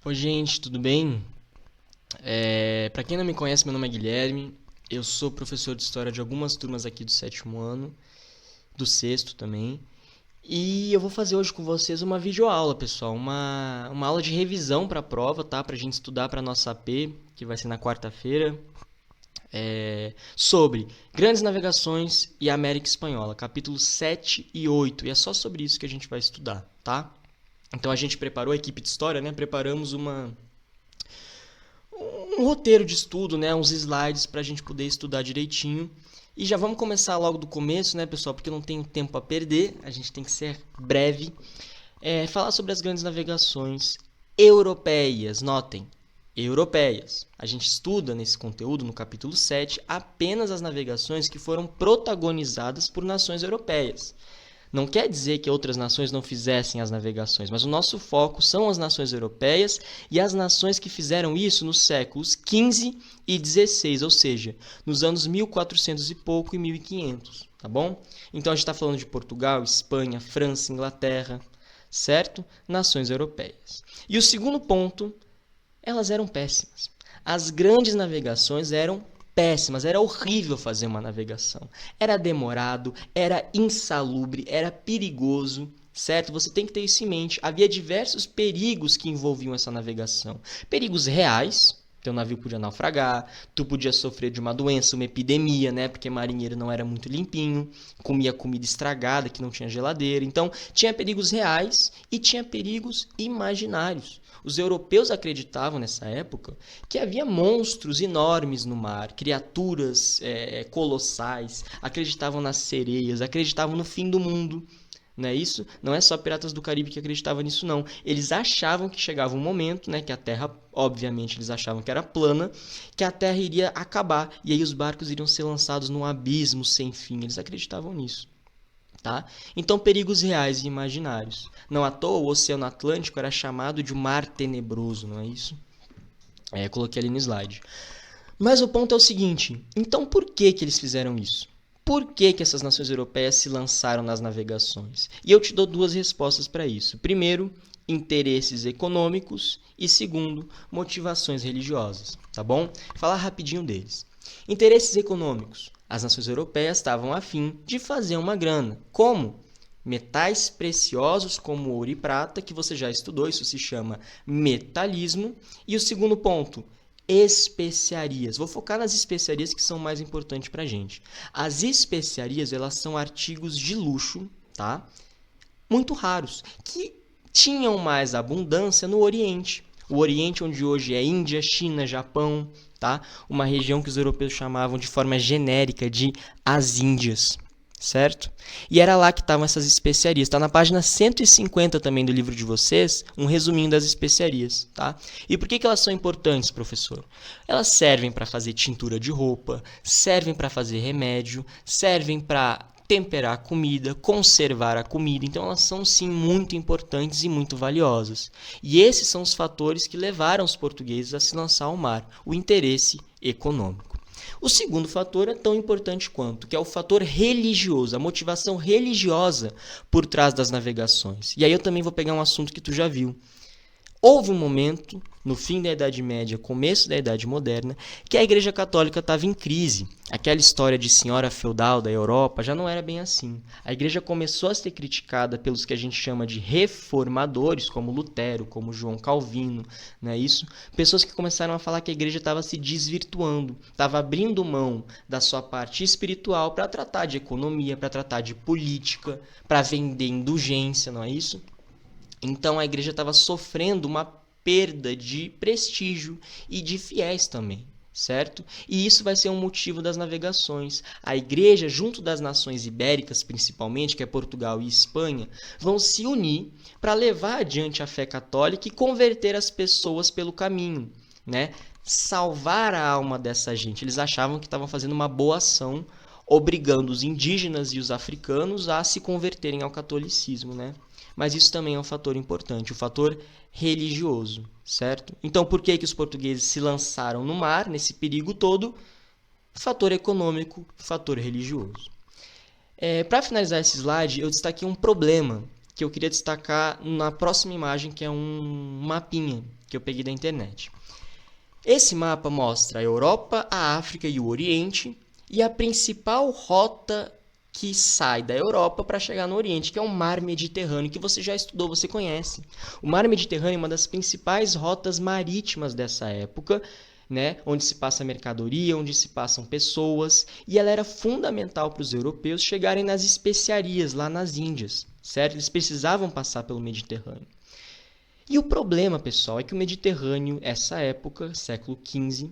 Oi, gente, tudo bem? Para quem não me conhece, meu nome é Guilherme. Eu sou professor de história de algumas turmas aqui do sétimo ano, do sexto também. E eu vou fazer hoje com vocês uma videoaula, pessoal, uma aula de revisão para a prova, tá? Para a gente estudar para nossa AP, que vai ser na quarta-feira, sobre Grandes Navegações e América Espanhola, capítulos 7 e 8. E é só sobre isso que a gente vai estudar, tá? Então a gente preparou, a equipe de história, né? Preparamos um roteiro de estudo, né, uns slides para a gente poder estudar direitinho. E já vamos começar logo do começo, né, pessoal, porque eu não tenho tempo a perder, a gente tem que ser breve. Falar sobre as grandes navegações europeias, notem, europeias. A gente estuda nesse conteúdo, no capítulo 7, apenas as navegações que foram protagonizadas por nações europeias. Não quer dizer que outras nações não fizessem as navegações, mas o nosso foco são as nações europeias e as nações que fizeram isso nos séculos XV e XVI, ou seja, nos anos 1400 e pouco e 1500, tá bom? Então a gente está falando de Portugal, Espanha, França, Inglaterra, certo? Nações europeias. E o segundo ponto, elas eram péssimas. As grandes navegações eram péssimas, era horrível fazer uma navegação. Era demorado, era insalubre, era perigoso, certo? Você tem que ter isso em mente. Havia diversos perigos que envolviam essa navegação. Perigos reais, teu navio podia naufragar, tu podia sofrer de uma doença, uma epidemia, né? Porque marinheiro não era muito limpinho, comia comida estragada que não tinha geladeira. Então, tinha perigos reais e tinha perigos imaginários. Os europeus acreditavam nessa época que havia monstros enormes no mar, criaturas colossais, acreditavam nas sereias, acreditavam no fim do mundo. Não é isso? Não é só Piratas do Caribe que acreditavam nisso, não. Eles achavam que chegava um momento, né, que a Terra, obviamente, eles achavam que era plana, que a Terra iria acabar e aí os barcos iriam ser lançados num abismo sem fim. Eles acreditavam nisso. Tá? Então, perigos reais e imaginários. Não à toa, o Oceano Atlântico era chamado de Mar Tenebroso, não é isso? Coloquei ali no slide. Mas o ponto é o seguinte: então por que eles fizeram isso? Por que essas nações europeias se lançaram nas navegações? E eu te dou duas respostas para isso. Primeiro, interesses econômicos e segundo, motivações religiosas, tá bom? Falar rapidinho deles. Interesses econômicos. As nações europeias estavam a fim de fazer uma grana. Como? Metais preciosos como ouro e prata, que você já estudou, isso se chama metalismo. E o segundo ponto, especiarias. Vou focar nas especiarias que são mais importantes para a gente. As especiarias, elas são artigos de luxo, tá? Muito raros, que tinham mais abundância no Oriente. O Oriente, onde hoje é Índia, China, Japão, tá? Uma região que os europeus chamavam de forma genérica de as Índias, certo? E era lá que estavam essas especiarias. Está na página 150 também do livro de vocês, um resuminho das especiarias, tá? E por que elas são importantes, professor? Elas servem para fazer tintura de roupa, servem para fazer remédio, servem para temperar a comida, conservar a comida. Então elas são sim muito importantes e muito valiosas. E esses são os fatores que levaram os portugueses a se lançar ao mar, o interesse econômico. O segundo fator é tão importante quanto, que é o fator religioso, a motivação religiosa por trás das navegações. E aí eu também vou pegar um assunto que tu já viu. Houve um momento, no fim da Idade Média, começo da Idade Moderna, que a Igreja Católica estava em crise. Aquela história de senhora feudal da Europa já não era bem assim. A Igreja começou a ser criticada pelos que a gente chama de reformadores, como Lutero, como João Calvino, não é isso? Pessoas que começaram a falar que a Igreja estava se desvirtuando, estava abrindo mão da sua parte espiritual para tratar de economia, para tratar de política, para vender indulgência, não é isso? Então a igreja estava sofrendo uma perda de prestígio e de fiéis também, certo? E isso vai ser um motivo das navegações. A igreja, junto das nações ibéricas principalmente, que é Portugal e Espanha, vão se unir para levar adiante a fé católica e converter as pessoas pelo caminho, né? Salvar a alma dessa gente. Eles achavam que estavam fazendo uma boa ação, obrigando os indígenas e os africanos a se converterem ao catolicismo, né? Mas isso também é um fator importante, o fator religioso, certo? Então, por que os portugueses se lançaram no mar, nesse perigo todo? Fator econômico, fator religioso. Para finalizar esse slide, eu destaquei um problema que eu queria destacar na próxima imagem, que é um mapinha. que eu peguei da internet. Esse mapa mostra a Europa, a África e o Oriente, e a principal rota que sai da Europa para chegar no Oriente, que é o Mar Mediterrâneo, que você já estudou, você conhece. O Mar Mediterrâneo é uma das principais rotas marítimas dessa época, né, onde se passa mercadoria, onde se passam pessoas, e ela era fundamental para os europeus chegarem nas especiarias lá nas Índias, certo? Eles precisavam passar pelo Mediterrâneo. E o problema, pessoal, é que o Mediterrâneo, essa época, século XV,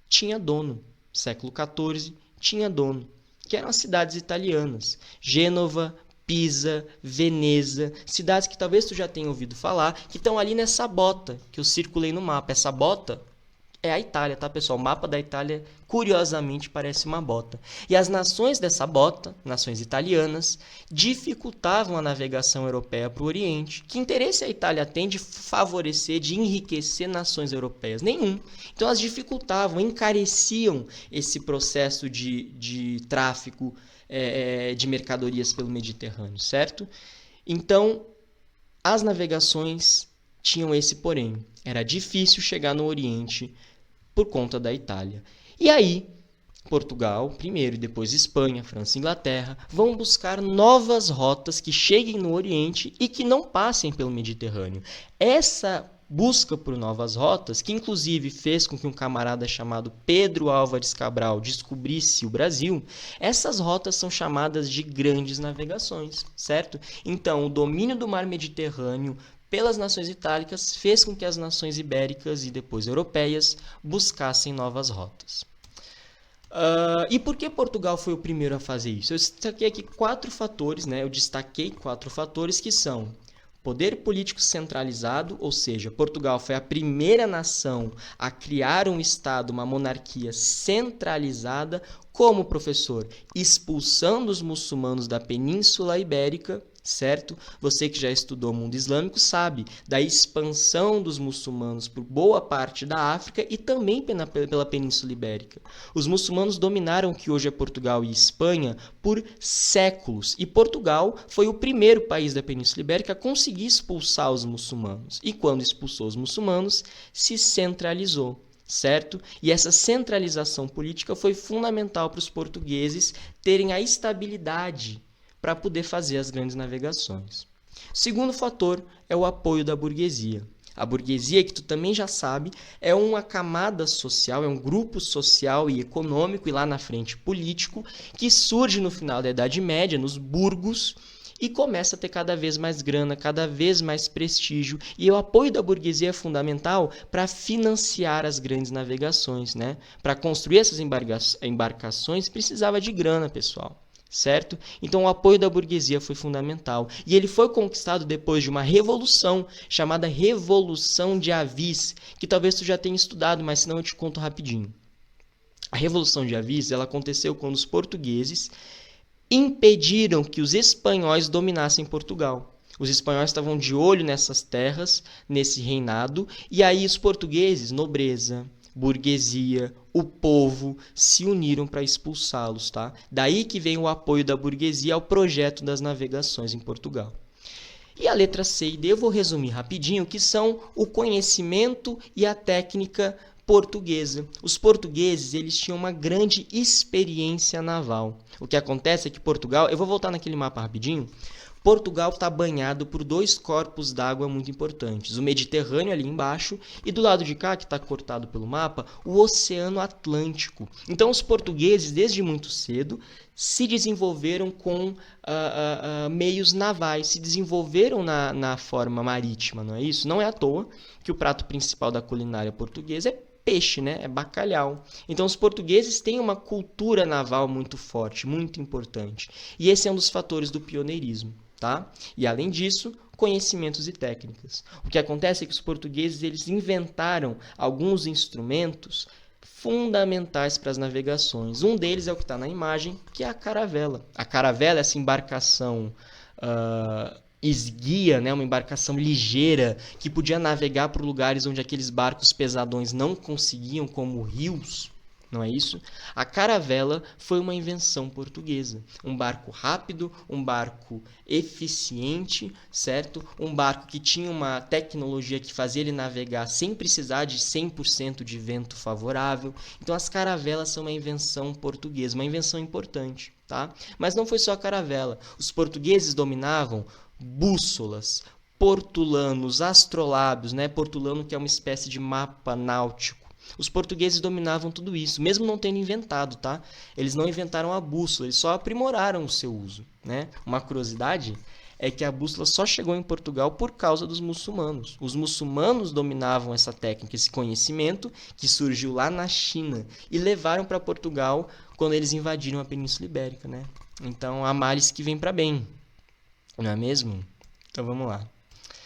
tinha dono. Século XIV tinha dono, que eram as cidades italianas. Gênova, Pisa, Veneza, cidades que talvez tu já tenha ouvido falar, que estão ali nessa bota que eu circulei no mapa. Essa bota é a Itália, tá, pessoal? O mapa da Itália, curiosamente, parece uma bota. E as nações dessa bota, nações italianas, dificultavam a navegação europeia para o Oriente. Que interesse a Itália tem de favorecer, de enriquecer nações europeias? Nenhum. Então, elas dificultavam, encareciam esse processo de tráfico de mercadorias pelo Mediterrâneo, certo? Então, as navegações tinham esse porém. Era difícil chegar no Oriente por conta da Itália. E aí, Portugal, primeiro, e depois Espanha, França e Inglaterra, vão buscar novas rotas que cheguem no Oriente e que não passem pelo Mediterrâneo. Essa busca por novas rotas, que inclusive fez com que um camarada chamado Pedro Álvares Cabral descobrisse o Brasil, essas rotas são chamadas de grandes navegações, certo? Então, o domínio do mar Mediterrâneo pelas nações itálicas fez com que as nações ibéricas e depois europeias buscassem novas rotas. E por que Portugal foi o primeiro a fazer isso? Eu destaquei aqui 4 fatores, né? Eu destaquei 4 fatores que são poder político centralizado, ou seja, Portugal foi a primeira nação a criar um Estado, uma monarquia centralizada, como professor, expulsando os muçulmanos da Península Ibérica, certo? Você que já estudou o mundo islâmico sabe da expansão dos muçulmanos por boa parte da África e também pela Península Ibérica. Os muçulmanos dominaram o que hoje é Portugal e Espanha por séculos, e Portugal foi o primeiro país da Península Ibérica a conseguir expulsar os muçulmanos. E quando expulsou os muçulmanos, se centralizou. Certo? E essa centralização política foi fundamental para os portugueses terem a estabilidade para poder fazer as grandes navegações. Segundo fator é o apoio da burguesia. A burguesia, que tu também já sabe, é uma camada social, é um grupo social e econômico, e lá na frente político, que surge no final da Idade Média, nos burgos, e começa a ter cada vez mais grana, cada vez mais prestígio. E o apoio da burguesia é fundamental para financiar as grandes navegações, né? Para construir essas embarcações precisava de grana, pessoal. Certo? Então o apoio da burguesia foi fundamental. E ele foi conquistado depois de uma revolução chamada Revolução de Avis, que talvez tu já tenha estudado, mas senão eu te conto rapidinho. A Revolução de Avis, ela aconteceu quando os portugueses impediram que os espanhóis dominassem Portugal. Os espanhóis estavam de olho nessas terras, nesse reinado, e aí os portugueses, nobreza, burguesia, o povo, se uniram para expulsá-los, tá? Daí que vem o apoio da burguesia ao projeto das navegações em Portugal. E a letra C e D eu vou resumir rapidinho, que são o conhecimento e a técnica portuguesa. Os portugueses, eles tinham uma grande experiência naval. O que acontece é que Portugal, eu vou voltar naquele mapa rapidinho, Portugal está banhado por 2 corpos d'água muito importantes. O Mediterrâneo ali embaixo e do lado de cá, que está cortado pelo mapa, o Oceano Atlântico. Então os portugueses, desde muito cedo, se desenvolveram com meios navais, se desenvolveram na forma marítima, não é isso? Não é à toa que o prato principal da culinária portuguesa é peixe, né? É bacalhau. Então os portugueses têm uma cultura naval muito forte, muito importante. E esse é um dos fatores do pioneirismo, tá? E além disso, conhecimentos e técnicas. O que acontece é que os portugueses eles inventaram alguns instrumentos fundamentais para as navegações. Um deles é o que está na imagem, que é a caravela. A caravela é essa embarcação esguia, né, uma embarcação ligeira que podia navegar por lugares onde aqueles barcos pesadões não conseguiam, como rios, não é isso? A caravela foi uma invenção portuguesa. Um barco rápido, um barco eficiente, certo? Um barco que tinha uma tecnologia que fazia ele navegar sem precisar de 100% de vento favorável. Então, as caravelas são uma invenção portuguesa, uma invenção importante, tá? Mas não foi só a caravela. Os portugueses dominavam bússolas, portulanos, astrolábios, né? Portulano, que é uma espécie de mapa náutico. Os portugueses dominavam tudo isso, mesmo não tendo inventado, tá? Eles não inventaram a bússola, eles só aprimoraram o seu uso, né? Uma curiosidade é que a bússola só chegou em Portugal por causa dos muçulmanos. Os muçulmanos dominavam essa técnica, esse conhecimento que surgiu lá na China e levaram para Portugal quando eles invadiram a Península Ibérica, né? Então, há males que vêm para bem, não é mesmo? Então, vamos lá.